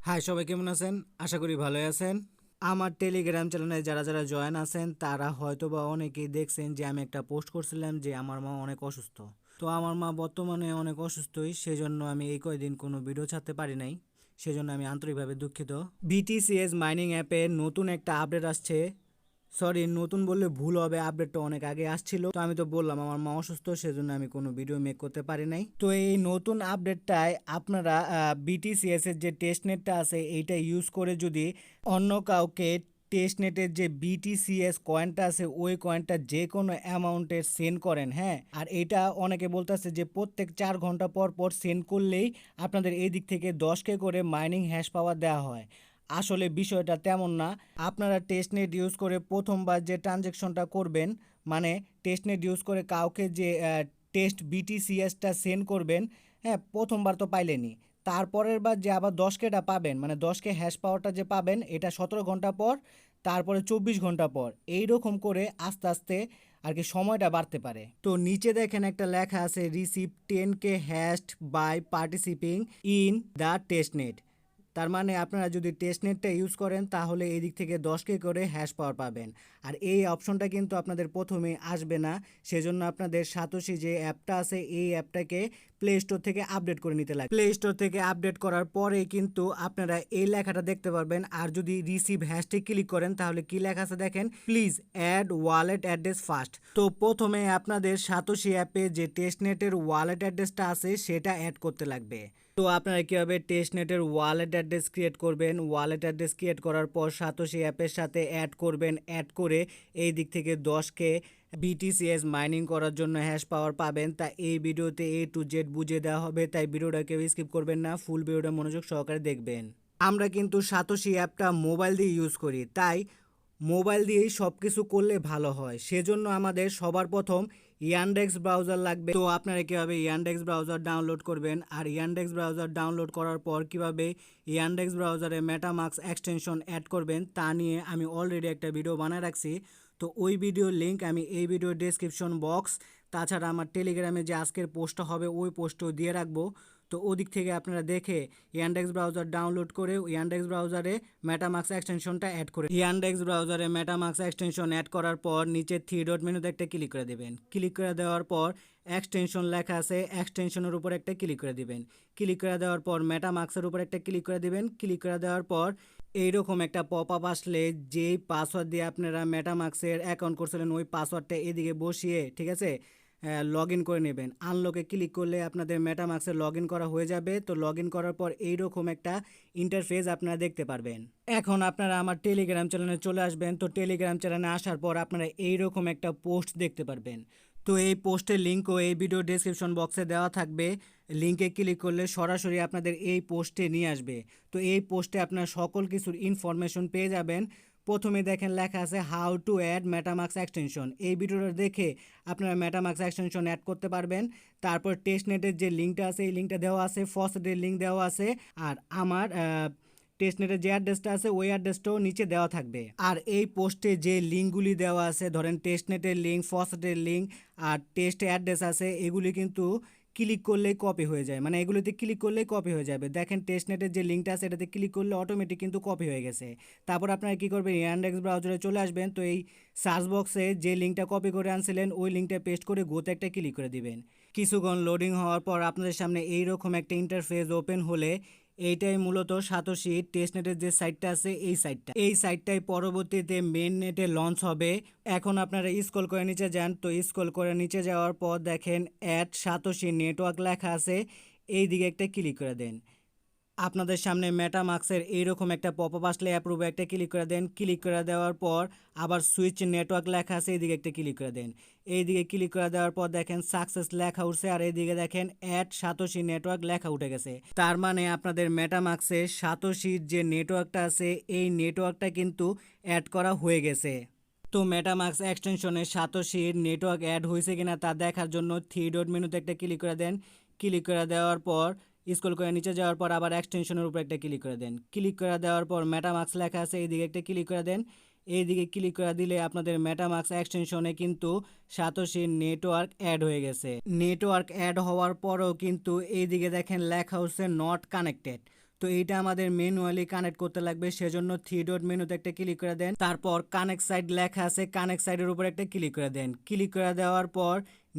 High, সবাই কেমন আছেন? আশা করি ভালোই আছেন। আমার টেলিগ্রাম চ্যানেলে যারা যারা জয়েন আছেন তারা হয়তোবা অনেকেই দেখছেন যে আমি একটা পোস্ট করছিলাম যে আমার মা অনেক অসুস্থ। তো আমার মা বর্তমানে অনেক অসুস্থই, সেজন্য আমি এই কয়দিন কোনো ভিডিও ছাড়তে পারি নাই। সেজন্য আমি আন্তরিকভাবে দুঃখিত। বিটিসিএস মাইনিং অ্যাপে নতুন একটা আপডেট আসছে। সরি, নতুন বললে ভুল হবে, আপডেটটা অনেক আগে আসছিল। তো আমি তো বললাম আমার মা অসুস্থ, সেজন্য আমি কোনো ভিডিও মেক করতে পারি নাই। তো এই নতুন আপডেটটায় আপনারা বিটিসিএস এর যে টেস্টনেটটা আছে এইটা ইউজ করে যদি অন্য কাউকে টেস্টনেটের যে বিটিসিএস কয়েনটা আছে ওই কয়েনটা যে কোনো অ্যামাউন্টের সেন্ড করেন, হ্যাঁ, আর এটা অনেকে বলতেছে যে প্রত্যেক 4 ঘন্টা পর পর সেন্ড করলেই আপনাদের এই দিক থেকে 10K করে মাইনিং হ্যাশ পাওয়ার দেওয়া হয়। আসলে বিষয়টা তেমন না। আপনারা টেস্টনেট ইউজ করে প্রথমবার যে ট্রানজ্যাকশনটা করবেন, মানে টেস্টনেট ইউজ করে কাউকে যে টেস্ট বিটিসিএসটা সেন্ড করবেন, হ্যাঁ, প্রথমবার তো পাইলেনি, তারপরের বার যে আবার 10Kটা পাবেন, মানে 10K হ্যাশ পাওয়ারটা যে পাবেন এটা 17 ঘন্টা পর, তারপরে 24 ঘন্টা পর, এইরকম করে আস্তে আস্তে আর কি সময়টা বাড়তে পারে। তো নিচে দেখেন একটা লেখা আছে receive 10K hashed by participating in the testnet. তার মানে আপনারা যদি টেস্টনেটটা ইউজ করেন তাহলে এই দিক থেকে 10K করে হ্যাশ পাওয়ার পাবেন। আর এই অপশনটা কিন্তু আপনাদের প্রথমে আসবে না, সেজন্য আপনাদের সাতোশি যে অ্যাপটা আছে এই অ্যাপটাকে প্লে স্টোর থেকে আপডেট করে নিতে লাগবে। প্লে স্টোর থেকে আপডেট করার পরেই কিন্তু আপনারা এই লেখাটা দেখতে পারবেন। আর যদি রিসিভ হ্যাশট্যাগ ক্লিক করেন তাহলে কি লেখা আছে দেখেন, please add wallet address first. তো প্রথমে আপনাদের সাতোশি অ্যাপে যে টেস্টনেটের ওয়ালেট অ্যাড্রেসটা আছে সেটা অ্যাড করতে লাগবে। তো আপনারা কীভাবে টেস্টনেটের ওয়ালেট অ্যাড্রেস ক্রিয়েট করবেন, ওয়ালেট অ্যাড্রেস ক্রিয়েট করার পর সাতোশি অ্যাপের সাথে অ্যাড করবেন, অ্যাড করে এই দিক থেকে 10K বিটিসিএস মাইনিং করার জন্য হ্যাশ পাওয়ার পাবেন। তা এই ভিডিওতে A to Z বুঝিয়ে দেওয়া হবে, তাই ভিডিওটা কেউ স্কিপ করবেন না, ফুল ভিডিওটা মনোযোগ সহকারে দেখবেন। আমরা কিন্তু সাতোশি অ্যাপটা মোবাইল দিয়ে ইউজ করি, তাই মোবাইল দিয়েই সব কিছু করলে ভালো হয়। সেজন্য আমাদের সবার প্রথম ইয়ানডেক্স ব্রাউজার লাগবে। তো আপনারা কীভাবে ইয়ানডেক্স ব্রাউজার ডাউনলোড করবেন, আর ইয়ানডেক্স ব্রাউজার ডাউনলোড করার পর কীভাবে ইয়ানডেক্স ব্রাউজারে মেটামাস্ক এক্সটেনশন অ্যাড করবেন তা নিয়ে আমি অলরেডি একটা ভিডিও বানায় রাখছি। তো ওই ভিডিওর লিঙ্ক আমি এই ভিডিওর ডেসক্রিপশন বক্স, তাছাড়া আমার টেলিগ্রামে যে আজকের পোস্টটা হবে ওই পোস্টও দিয়ে রাখবো। তো ওদিক থেকে আপনারা দেখে ইয়ানডেক্স ব্রাউজার ডাউনলোড করে ইয়ানডেক্স ব্রাউজারে মেটামাস্ক এক্সটেনশনটা অ্যাড করে ইয়ানডেক্স ব্রাউজারে মেটামাস্ক এক্সটেনশন অ্যাড করার পর নিচে 3 ডট মেনুতে একটা ক্লিক করে দেবেন। ক্লিক করে দেওয়ার পর এক্সটেনশন লেখা আছে, এক্সটেনশনের উপর একটা ক্লিক করে দিবেন। ক্লিক করে দেওয়ার পর মেটামাস্কের উপর একটা ক্লিক করে দিবেন। ক্লিক করে দেওয়ার পর এইরকম একটা পপ আপ আসলে যেই পাসওয়ার্ড দিয়ে আপনারা মেটামাস্কের অ্যাকাউন্ট করছিলেন ওই পাসওয়ার্ডটা এদিকে বসিয়ে, ঠিক আছে, লগ ইন করে নেবেন। আনলকে ক্লিক করলে আপনাদের মেটামাস্কে লগ ইন করা হয়ে যাবে। তো লগ ইন করার পর এইরকম একটা ইন্টারফেস আপনারা দেখতে পারবেন। এখন আপনারা আমার টেলিগ্রাম চ্যানেলে চলে আসবেন। তো টেলিগ্রাম চ্যানেলে আসার পর আপনারা এইরকম একটা পোস্ট দেখতে পারবেন। তো এই পোস্টের লিঙ্কও এই ভিডিও ডেসক্রিপশন বক্সে দেওয়া থাকবে। লিঙ্কে ক্লিক করলে সরাসরি আপনাদের এই পোস্টে নিয়ে আসবে। তো এই পোস্টে আপনারা সকল কিছুর ইনফরমেশন পেয়ে যাবেন। প্রথমে দেখেন লেখা আছে how to add MetaMask extension. এই ভিডিওটা দেখে আপনারা মেটামাস্ক এক্সটেনশন অ্যাড করতে পারবেন। তারপর টেস্টনেটের যে লিঙ্কটা আছে এই লিঙ্কটা দেওয়া আছে, ফসেটের লিঙ্ক দেওয়া আছে, আর আমার টেস্টনেটের যে অ্যাড্রেসটা আছে ওই অ্যাড্রেসটাও নিচে দেওয়া থাকবে। আর এই পোস্টে যে লিঙ্কগুলি দেওয়া আছে, ধরেন টেস্টনেটের লিঙ্ক, ফসেটের লিঙ্ক আর টেস্ট অ্যাড্রেস আছে, এগুলি কিন্তু ক্লিক করলেই কপি হয়ে যায়, মানে এগুলোতে ক্লিক করলেই কপি হয়ে যাবে। দেখেন টেস্টনেটের যে লিঙ্কটা আছে এটাতে ক্লিক করলে অটোমেটিক কিন্তু কপি হয়ে গেছে। তারপর আপনারা কী করবেন, ইয়ানডেক্স ব্রাউজারে চলে আসবেন। তো এই সার্চ বক্সে যে লিঙ্কটা কপি করে আনছিলেন ওই লিঙ্কটা পেস্ট করে গোতে একটা ক্লিক করে দিবেন। কিছুক্ষণ লোডিং হওয়ার পর আপনাদের সামনে এইরকম একটা ইন্টারফেস ওপেন হলে এইটাই মূলত সাতোশি টেস্টনেটের যে সাইটটা আছে এই সাইটটাই পরবর্তীতে মেন নেটে লঞ্চ হবে। এখন আপনারা স্ক্রল করে নিচে যান। তো স্ক্রল করে নিচে যাওয়ার পর দেখেন অ্যাড সাতোশি নেটওয়ার্ক লেখা আছে, এই দিকে একটা ক্লিক করে দেন। আপনাদের সামনে মেটামাস্কের এইরকম একটা পপ আপ আসলে অ্যাপ্রুভে একটা ক্লিক করে দেন। ক্লিক করে দেওয়ার পর আবার সুইচ নেটওয়ার্ক লেখা আছে, এইদিকে একটা ক্লিক করে দেন। এইদিকে ক্লিক করে দেওয়ার পর দেখেন সাকসেস লেখা উঠছে, আর এইদিকে দেখেন অ্যাড সাতোশি নেটওয়ার্ক লেখা উঠে গেছে। তার মানে আপনাদের মেটামাস্কে সাতোশির যে নেটওয়ার্কটা আছে এই নেটওয়ার্কটা কিন্তু অ্যাড করা হয়ে গেছে। তো মেটামাস্ক এক্সটেনশনে সাতোশির নেটওয়ার্ক অ্যাড হয়েছে কিনা তা দেখার জন্য 3 ডট মেনুতে একটা ক্লিক করে দেন। ক্লিক করে দেওয়ার পর স্ক্রল করে নিচে যাওয়ার পর আবার এক্সটেনশনের উপর একটা ক্লিক করে দেন। ক্লিক করে দেওয়ার পর মেটামাস্ক লেখা আছে, এইদিকে একটা ক্লিক করে দেন। এইদিকে ক্লিক করে দিলে আপনাদের মেটামাস্ক এক্সটেনশনে কিন্তু সাতোশির নেটওয়ার্ক অ্যাড হয়ে গেছে। নেটওয়ার্ক অ্যাড হওয়ার পরেও কিন্তু এইদিকে দেখেন লেখা হচ্ছে নট কানেক্টেড। তো তো এইটা আমাদের ম্যানুয়ালি কানেক্ট করতে লাগবে, সেজন্য থ্রি ডট মেনুতে একটা ক্লিক করে দেন, তারপর কানেক্ট সাইড লেখা আছে কানেক্ট সাইডের উপর একটা ক্লিক করে দেন। ক্লিক করে দেওয়ার পর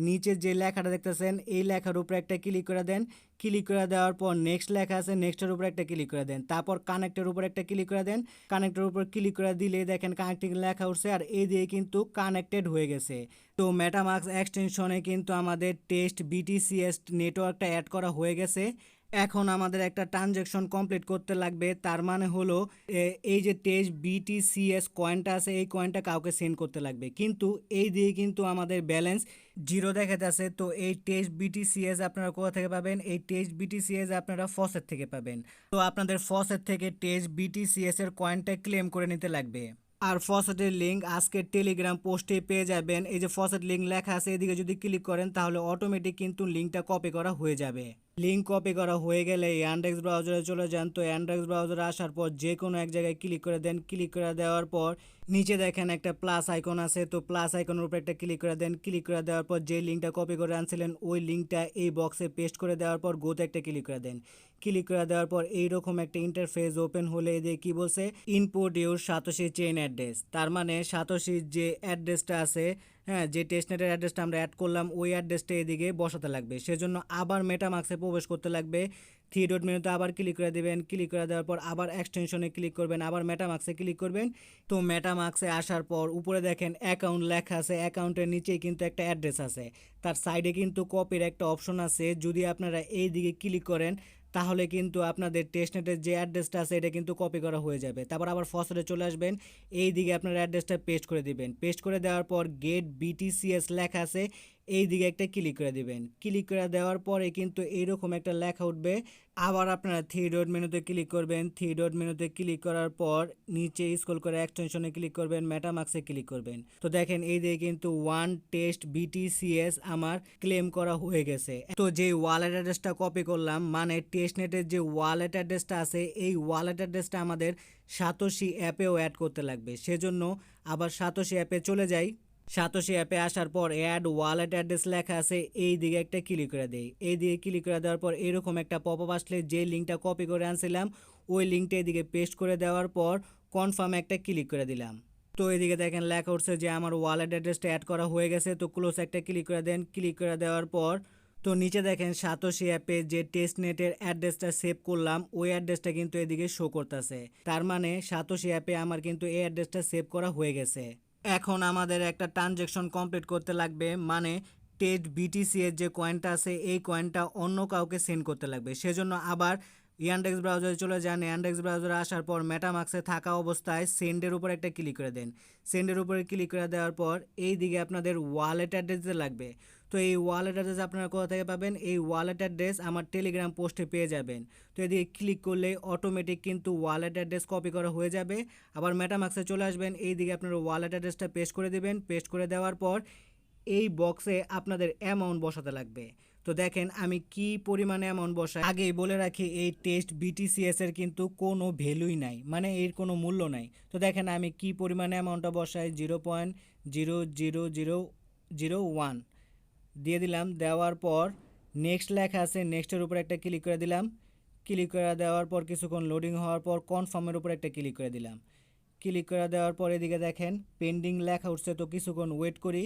নিচে যে লেখাটা দেখতেছেন এই লেখার উপর একটা ক্লিক করে দেন। ক্লিক করে দেওয়ার পর নেক্সট লেখা আছে নেক্সটের উপর একটা ক্লিক করে দেন, তারপর কানেক্টের উপর একটা ক্লিক করে দেন। কানেক্টের উপর ক্লিক করে দিলে দেখেন কানেক্টিং লেখা উঠছে আর এই দিয়ে কিন্তু কানেক্টেড হয়ে গেছে। তো মেটামাস্ক এক্সটেনশনে কিন্তু আমাদের টেস্ট বিটিসিএস নেটওয়ার্কটা অ্যাড করা হয়ে গেছে। এখন আমাদের একটা ট্রানজ্যাকশন কমপ্লিট করতে লাগবে, তার মানে হলো এই যে টেস্ট বিটিসিএস কয়েনটা আছে এই কয়েনটা কাউকে সেন্ড করতে লাগবে, কিন্তু এই দিয়ে কিন্তু আমাদের ব্যালেন্স জিরো দেখাতে আছে। তো এই টেস্ট বিটিসিএস আপনারা কোথা থেকে পাবেন? এই টেস্ট বিটিসিএস আপনারা ফসেট থেকে পাবেন। তো আপনাদের ফসেট থেকে টেস্ট বিটিসিএস এর কয়েনটা ক্লেম করে নিতে লাগবে। আর ফসেটের লিঙ্ক আজকে টেলিগ্রাম পোস্টে পেয়ে যাবেন। এই যে ফসেট লিঙ্ক লেখা আছে এদিকে যদি ক্লিক করেন তাহলে অটোমেটিক কিন্তু লিঙ্কটা কপি করা হয়ে যাবে। লিঙ্ক কপি করা হয়ে গেলে অ্যান্ড্রয়েড ব্রাউজারে চলে যান। তো অ্যান্ড্রয়েড ব্রাউজারে আসার পর যে কোনো এক জায়গায় ক্লিক করে দেন। ক্লিক করে দেওয়ার পর নিচে দেখেন একটা প্লাস আইকন আছে, তো প্লাস আইকনের উপর একটা ক্লিক করে দেন। ক্লিক করে দেওয়ার পর যে লিঙ্কটা কপি করে আনছিলেন ওই লিঙ্কটা এই বক্সে পেস্ট করে দেওয়ার পর গোতে একটা ক্লিক করে দেন। ক্লিক করে দেওয়ার পর এইরকম একটা ইন্টারফেস ওপেন হলে এদিকে কি বলছে, input your satoshi chain address. তার মানে সাতোশির যে অ্যাড্রেসটা আছে, হ্যাঁ, যে টেস্টনেটের অ্যাড্রেসটা আমরা অ্যাড করলাম ওই অ্যাড্রেসটা এদিকে বসাতে লাগবে। সেজন্য আবার মেটামাস্কে প্রবেশ করতে লাগবে। থ্রি ডট মেনুতে আবার ক্লিক করে দেবেন। ক্লিক করে দেওয়ার পর আবার এক্সটেনশনে ক্লিক করবেন, আবার মেটামাস্কে ক্লিক করবেন। তো মেটামাস্কে আসার পর উপরে দেখেন অ্যাকাউন্ট লেখা আছে, অ্যাকাউন্টের নিচেই কিন্তু একটা অ্যাড্রেস আছে, তার সাইডে কিন্তু কপির একটা অপশন আছে। যদি আপনারা এই দিকে ক্লিক করেন তাহলে কিন্তু আপনাদের টেস্টনেটের যে অ্যাড্রেসটা আছে এটা কিন্তু কপি করা হয়ে যাবে। তারপর আবার ফসলে চলে আসবেন, এই দিকে আপনার অ্যাড্রেসটা পেস্ট করে দিবেন। পেস্ট করে দেওয়ার পর গেট বিটিসিএস লেখা আছে এই দিকে একটা ক্লিক করে দিবেন। ক্লিক করে দেওয়ার পরে কিন্তু এইরকম একটা লেখা উঠবে। আবার আপনারা থ্রি ডট মেনুতে ক্লিক করবেন। থ্রি ডট মেনুতে ক্লিক করার পর নিচে স্ক্রল করে এক্সটেনশনে ক্লিক করবেন, মেটামাস্কে ক্লিক করবেন। তো দেখেন এই দিকে কিন্তু ওয়ান টেস্ট বিটিসিএস আমার ক্লেম করা হয়ে গেছে। তো যে ওয়ালেট অ্যাড্রেসটা কপি করলাম মানে টেস্টনেটের যে ওয়ালেট অ্যাড্রেসটা আছে এই ওয়ালেট অ্যাড্রেসটা আমাদের সাতোশি অ্যাপেও অ্যাড করতে লাগবে। সেজন্য আবার সাতোশি অ্যাপে চলে যাই। সাতোশি অ্যাপে আসার পর অ্যাড ওয়ালেট অ্যাড্রেস লেখা আছে এই দিকে একটা ক্লিক করে দেই। এই দিকে ক্লিক করে দেওয়ার পর এরকম একটা পপ আপ আসলে যে লিঙ্কটা কপি করে আনছিলাম ওই লিঙ্কটা এদিকে পেস্ট করে দেওয়ার পর কনফার্মে একটা ক্লিক করে দিলাম। তো এদিকে দেখেন লেখা উঠছে যে আমার ওয়ালেট অ্যাড্রেসটা অ্যাড করা হয়ে গেছে। তো ক্লোজ একটা ক্লিক করে দেন। ক্লিক করে দেওয়ার পর তো নিচে দেখেন সাতোশি অ্যাপে যে টেস্টনেটের অ্যাড্রেসটা সেভ করলাম ওই অ্যাড্রেসটা কিন্তু এদিকে শো করতেছে। তার মানে সাতোশি অ্যাপে আমার কিন্তু এই অ্যাড্রেসটা সেভ করা হয়ে গেছে। এখন আমাদের একটা ট্রানজ্যাকশন কমপ্লিট করতে লাগবে, মানে টেস্ট বিটিসি এর যে কয়েনটা আছে এই কয়েনটা অন্য কাউকে সেন্ড করতে লাগবে। সেজন্য আবার ইয়ান্ডেক্স ব্রাউজারে চলে যান। ইয়ান্ডেক্স ব্রাউজারে আসার পর মেটামাস্কে থাকা অবস্থায় সেন্ডের উপর একটা ক্লিক করে দেন। সেন্ডের উপরে ক্লিক করে দেওয়ার পর এই দিকে আপনাদের ওয়ালেট অ্যাড্রেস দিতে লাগবে। তো এই ওয়ালেট অ্যাড্রেস আপনারা কোথা থেকে পাবেন? এই ওয়ালেট অ্যাড্রেস আমার টেলিগ্রাম পোস্টে পেয়ে যাবেন। তো এদিকে ক্লিক করলে অটোমেটিক কিন্তু ওয়ালেট অ্যাড্রেস কপি করা হয়ে যাবে। আবার মেটামাস্কে চলে আসবেন, এই দিকে আপনার ওয়ালেট অ্যাড্রেসটা পেস্ট করে দেবেন। পেস্ট করে দেওয়ার পর এই বক্সে আপনাদের অ্যামাউন্ট বসাতে লাগবে। তো দেখেন আমি কি পরিমাণে অ্যামাউন্ট বসাই। আগেই বলে রাখি এই টেস্ট বিটিসিএস এর কিন্তু কোনো ভ্যালুই নাই, মানে এর কোনো মূল্য নাই। তো দেখেন আমি কি পরিমাণে অ্যামাউন্টটা বসাই, 0.00001 দিয়ে দিলাম। দেওয়ার পর নেক্সট লেখা আছে নেক্সটের উপর একটা ক্লিক করে দিলাম। ক্লিক করে দেওয়ার পর কিছুক্ষণ লোডিং হওয়ার পর কনফার্মের উপর একটা ক্লিক করে দিলাম। ক্লিক করে দেওয়ার পর এদিকে দেখেন পেন্ডিং লেখা উঠছে। তো কিছুক্ষণ ওয়েট করি,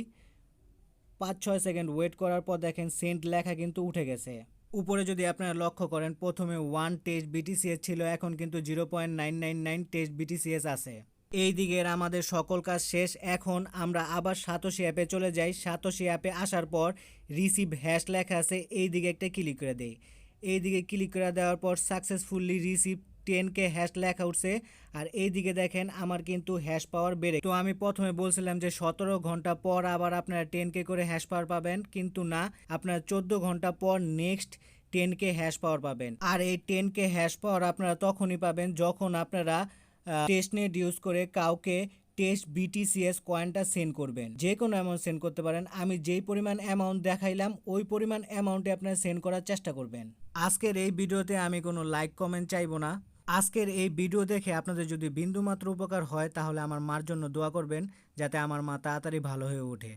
5-6 সেকেন্ড ওয়েট করার পর দেখেন সেন্ট লেখা কিন্তু উঠে গেছে। উপরে যদি আপনারা লক্ষ্য করেন প্রথমে 1 টেস্ট বিটিসিএস ছিল, এখন কিন্তু 0.999 টেস্ট বিটিসিএস আছে। এই দিকের আমাদের সকল কাজ শেষ। এখন আমরা আবার সাতোশি অ্যাপে চলে যাই। সাতোশি অ্যাপে আসার পর রিসিভ হ্যাশ লেখা আছে এই দিকে একটা ক্লিক করে দেই। এই দিকে ক্লিক করে দেওয়ার পর সাকসেসফুলি রিসিভ 10K হ্যাশ লেখা উঠছে। আর এই দিকে দেখেন আমার কিন্তু হ্যাশ পাওয়ার বেড়ে। তো আমি প্রথমে বলছিলাম যে 17 ঘন্টা পর আবার আপনারা 10K করে হ্যাশ পাওয়ার পাবেন, কিন্তু না, আপনারা 14 ঘন্টা পর নেক্সট 10K হ্যাশ পাওয়ার পাবেন। আর এই 10K হ্যাশ পাওয়ার আপনারা তখনই পাবেন যখন আপনারা টেস্টনেট ইউজ করে কাউকে টেস্ট বিটিসিএস কয়েনটা সেন্ড করবেন। যে কোনো অ্যামাউন্ট সেন্ড করতে পারেন। আমি যেই পরিমাণ অ্যামাউন্ট দেখাইলাম ওই পরিমাণ অ্যামাউন্টে আপনারা সেন্ড করার চেষ্টা করবেন। আজকের এই ভিডিওতে আমি কোনো লাইক কমেন্ট চাইবো না। আজকের এই ভিডিও দেখে আপনাদের যদি বিন্দুমাত্র উপকার হয় তাহলে আমার মার জন্য দোয়া করবেন যাতে আমার মা তাড়াতাড়ি ভালো হয়ে ওঠে।